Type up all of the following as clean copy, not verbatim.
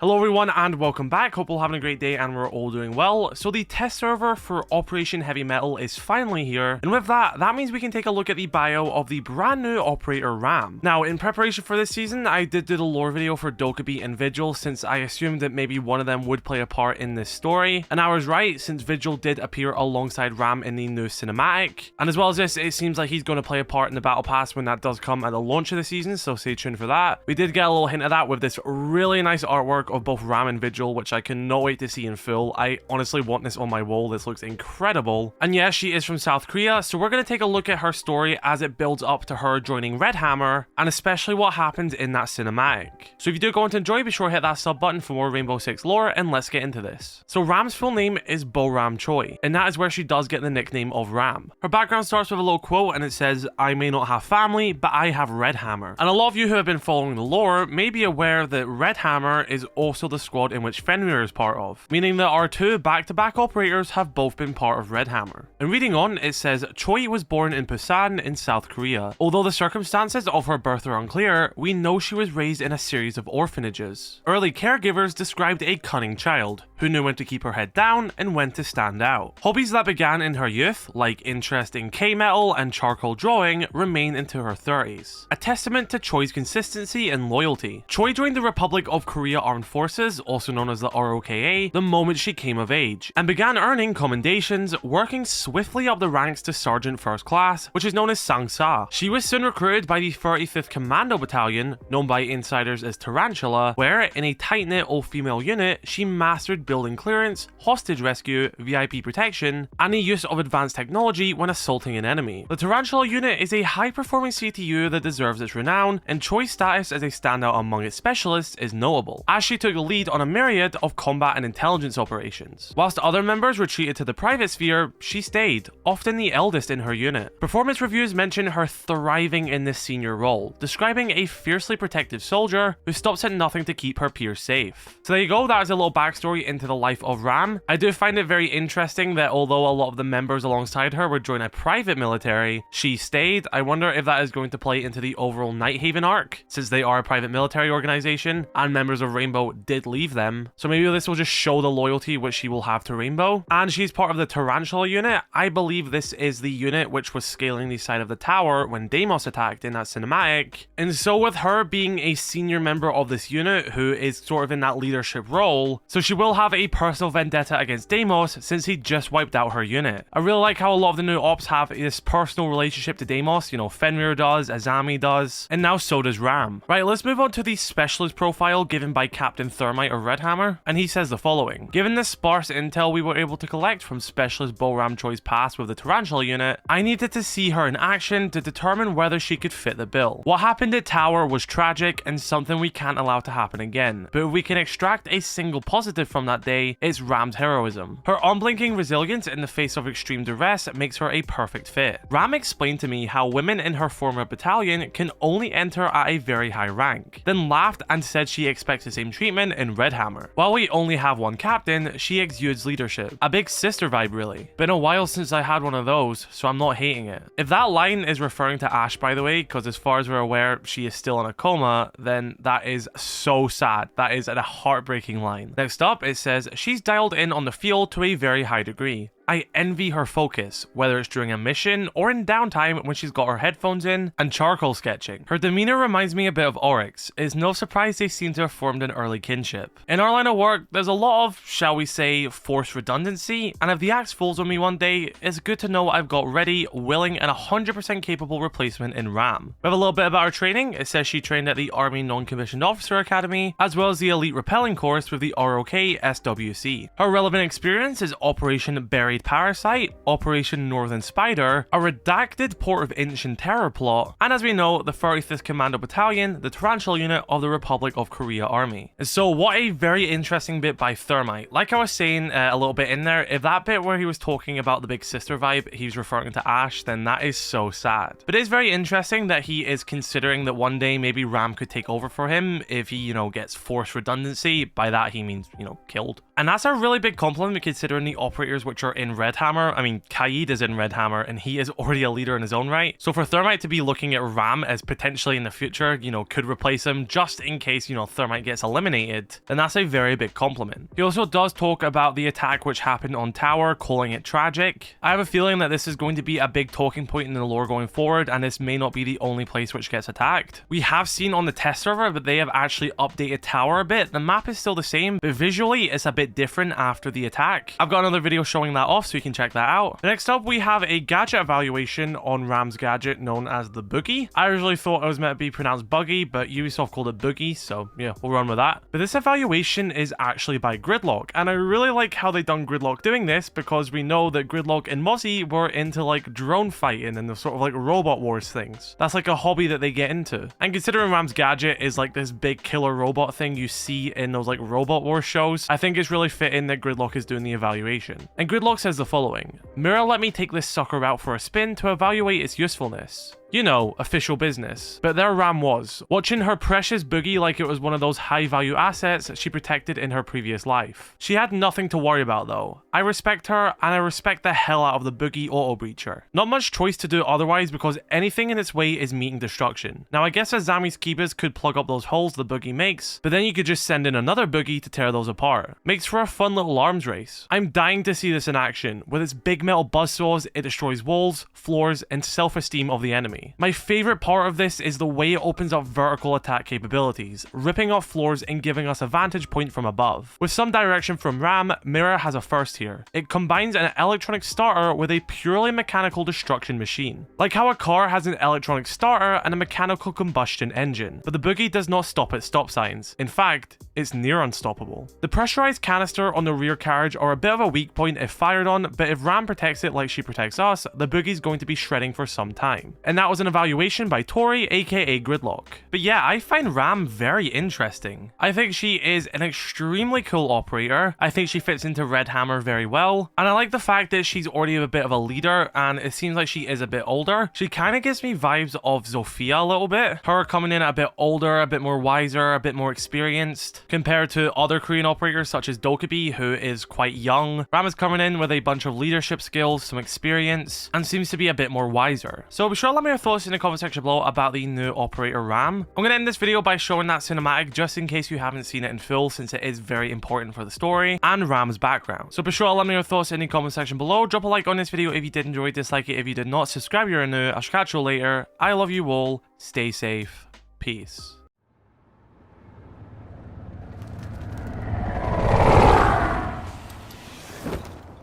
Hello everyone and welcome back, hope you're having a great day and we're all doing well. So the test server for Operation Heavy Metal is finally here, and with that means we can take a look at the bio of the brand new operator Ram. Now in preparation for this season, I did do the lore video for Dokkaebi and Vigil since I assumed that maybe one of them would play a part in this story, and I was right since Vigil did appear alongside Ram in the new cinematic. And as well as this, it seems like he's going to play a part in the battle pass when that does come at the launch of the season, so stay tuned for that. We did get a little hint of that with this really nice artwork of both Ram and Vigil, which I cannot wait to see in full. I honestly want this on my wall. This looks incredible. And yeah, she is from South Korea, so we're going to take a look at her story as it builds up to her joining Redhammer, and especially what happens in that cinematic. So if you do go on to enjoy, be sure to hit that sub button for more Rainbow Six lore, and let's get into this. So Ram's full name is Bo-Ram Choi, and that is where she does get the nickname of Ram. Her background starts with a little quote, and it says, "I may not have family, but I have Redhammer." And a lot of you who have been following the lore may be aware that Redhammer is also the squad in which Fenrir is part of, meaning that our two back-to-back operators have both been part of Redhammer. And reading on, it says, Choi was born in Busan in South Korea. Although the circumstances of her birth are unclear, we know she was raised in a series of orphanages. Early caregivers described a cunning child, who knew when to keep her head down and when to stand out. Hobbies that began in her youth, like interest in K-metal and charcoal drawing, remain into her 30s. A testament to Choi's consistency and loyalty. Choi joined the Republic of Korea Armed Forces, also known as the ROKA, the moment she came of age, and began earning commendations, working swiftly up the ranks to Sergeant First Class, which is known as Sangsa. She was soon recruited by the 35th Commando Battalion, known by insiders as Tarantula, where, in a tight-knit all-female unit, she mastered building clearance, hostage rescue, VIP protection, and the use of advanced technology when assaulting an enemy. The Tarantula unit is a high-performing CTU that deserves its renown, and Choi's status as a standout among its specialists is notable, as she took the lead on a myriad of combat and intelligence operations. Whilst other members retreated to the private sphere, she stayed, often the eldest in her unit. Performance reviews mention her thriving in this senior role, describing a fiercely protective soldier who stops at nothing to keep her peers safe. So there you go, that is a little backstory into the life of Ram. I do find it very interesting that although a lot of the members alongside her would join a private military, she stayed. I wonder if that is going to play into the overall Nighthaven arc, since they are a private military organization, and members of Rainbow did leave them. So maybe this will just show the loyalty which she will have to Rainbow. And she's part of the Tarantula unit. I believe this is the unit which was scaling the side of the tower when Deimos attacked in that cinematic. And so with her being a senior member of this unit who is sort of in that leadership role, so she will have a personal vendetta against Deimos since he just wiped out her unit. I really like how a lot of the new ops have this personal relationship to Deimos. You know, Fenrir does, Azami does, and now so does Ram. Right, let's move on to the specialist profile given by Captain Thermite of Redhammer, and he says the following. Given the sparse intel we were able to collect from specialist Bo-Ram Choi's past with the Tarantula unit, I needed to see her in action to determine whether she could fit the bill. What happened at Tower was tragic and something we can't allow to happen again, but if we can extract a single positive from that day, it's Ram's heroism. Her unblinking resilience in the face of extreme duress makes her a perfect fit. Ram explained to me how women in her former battalion can only enter at a very high rank, then laughed and said she expects the same treatment in Redhammer. While we only have one captain, she exudes leadership. A big sister vibe really. Been a while since I had one of those, so I'm not hating it. If that line is referring to Ash, by the way, because as far as we're aware, she is still in a coma, then that is so sad. That is a heartbreaking line. Next up, it says, she's dialed in on the field to a very high degree. I envy her focus, whether it's during a mission or in downtime when she's got her headphones in and charcoal sketching. Her demeanor reminds me a bit of Oryx. It's no surprise they seem to have formed an early kinship. In our line of work, there's a lot of, shall we say, forced redundancy, and if the axe falls on me one day, it's good to know I've got ready, willing, and 100% capable replacement in Ram. We have a little bit about her training. It says she trained at the Army Non-Commissioned Officer Academy, as well as the Elite Rappelling course with the ROK SWC. Her relevant experience is Operation Buried Parasite, Operation Northern Spider, a redacted Port of Ancient Terror plot, and as we know, the 35th Commando Battalion, the Tarantula unit of the Republic of Korea Army. And so what a very interesting bit by Thermite. Like I was saying a little bit in there, if that bit where he was talking about the big sister vibe, he was referring to Ash, then that is so sad. But it is very interesting that he is considering that one day maybe Ram could take over for him if he, you know, gets forced redundancy. By that he means, you know, killed. And that's a really big compliment considering the operators which are in Redhammer. I mean, Kaze is in Redhammer and he is already a leader in his own right. So for Thermite to be looking at Ram as potentially in the future, you know, could replace him just in case, you know, Thermite gets eliminated, then that's a very big compliment. He also does talk about the attack which happened on tower, calling it tragic. I have a feeling that this is going to be a big talking point in the lore going forward, and this may not be the only place which gets attacked. We have seen on the test server, but they have actually updated tower a bit. The map is still the same, but visually it's a bit different after the attack. I've got another video showing that off, so you can check that out. Next up, we have a gadget evaluation on Ram's gadget known as the Boogie. I originally thought it was meant to be pronounced Buggy, but Ubisoft called it Boogie, so yeah, we'll run with that. But this evaluation is actually by Gridlock, and I really like how they done Gridlock doing this, because we know that Gridlock and Mozzie were into like drone fighting and the sort of like robot wars things. That's like a hobby that they get into. And considering Ram's gadget is like this big killer robot thing you see in those like robot war shows, I think it's really fitting that Gridlock is doing the evaluation. And Gridlock says the following: Mirror let me take this sucker out for a spin to evaluate its usefulness. You know, official business. But there Ram was, watching her precious Boogie like it was one of those high value assets she protected in her previous life. She had nothing to worry about though. I respect her, and I respect the hell out of the Boogie auto breacher. Not much choice to do otherwise, because anything in its way is meeting destruction. Now I guess Azami's keepers could plug up those holes the Boogie makes, but then you could just send in another Boogie to tear those apart. Makes for a fun little arms race. I'm dying to see this in action. With its big metal buzzsaws, it destroys walls, floors, and self-esteem of the enemy. My favorite part of this is the way it opens up vertical attack capabilities, ripping off floors and giving us a vantage point from above. With some direction from Ram, Mirror has a first here. It combines an electronic starter with a purely mechanical destruction machine. Like how a car has an electronic starter and a mechanical combustion engine, but the Boogie does not stop at stop signs. In fact, it's near unstoppable. The pressurized canister on the rear carriage are a bit of a weak point if fired on, but if Ram protects it like she protects us, the Boogie's going to be shredding for some time. And that was an evaluation by Tori, aka Gridlock. But yeah, I find Ram very interesting. I think she is an extremely cool operator. I think she fits into Redhammer very well, and I like the fact that she's already a bit of a leader, and it seems like she is a bit older. She kind of gives me vibes of Zofia a little bit. Her coming in a bit older, a bit more wiser, a bit more experienced, compared to other Korean operators such as Dokkaebi, who is quite young. Ram is coming in with a bunch of leadership skills, some experience, and seems to be a bit more wiser. So be sure to let me know your thoughts in the comment section below about the new operator Ram. I'm going to end this video by showing that cinematic just in case you haven't seen it in full, since it is very important for the story and Ram's background. So be sure to let me know your thoughts in the comment section below. Drop a like on this video if you did enjoy, dislike it if you did not, subscribe if you're new. I'll catch you later. I love you all. Stay safe. Peace.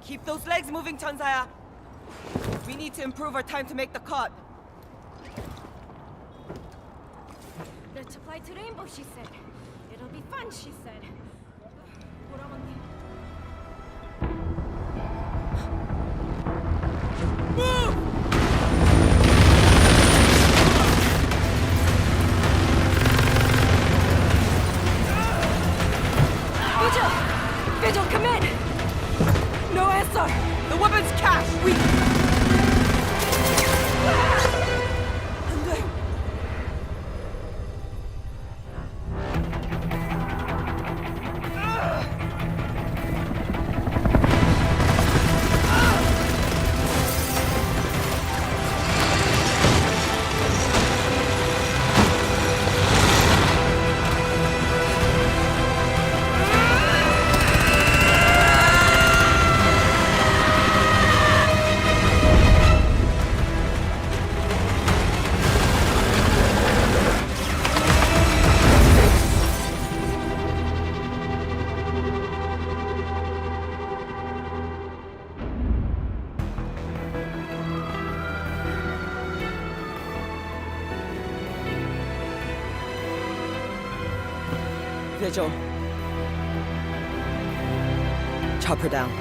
Keep those legs moving, Chansaya. We need to improve our time to make the cut. Let's apply to Rainbow, she said. It'll be fun, she said. Move! Vigil, come in! No answer! The weapon's cache! We... Vigil. Chop her down.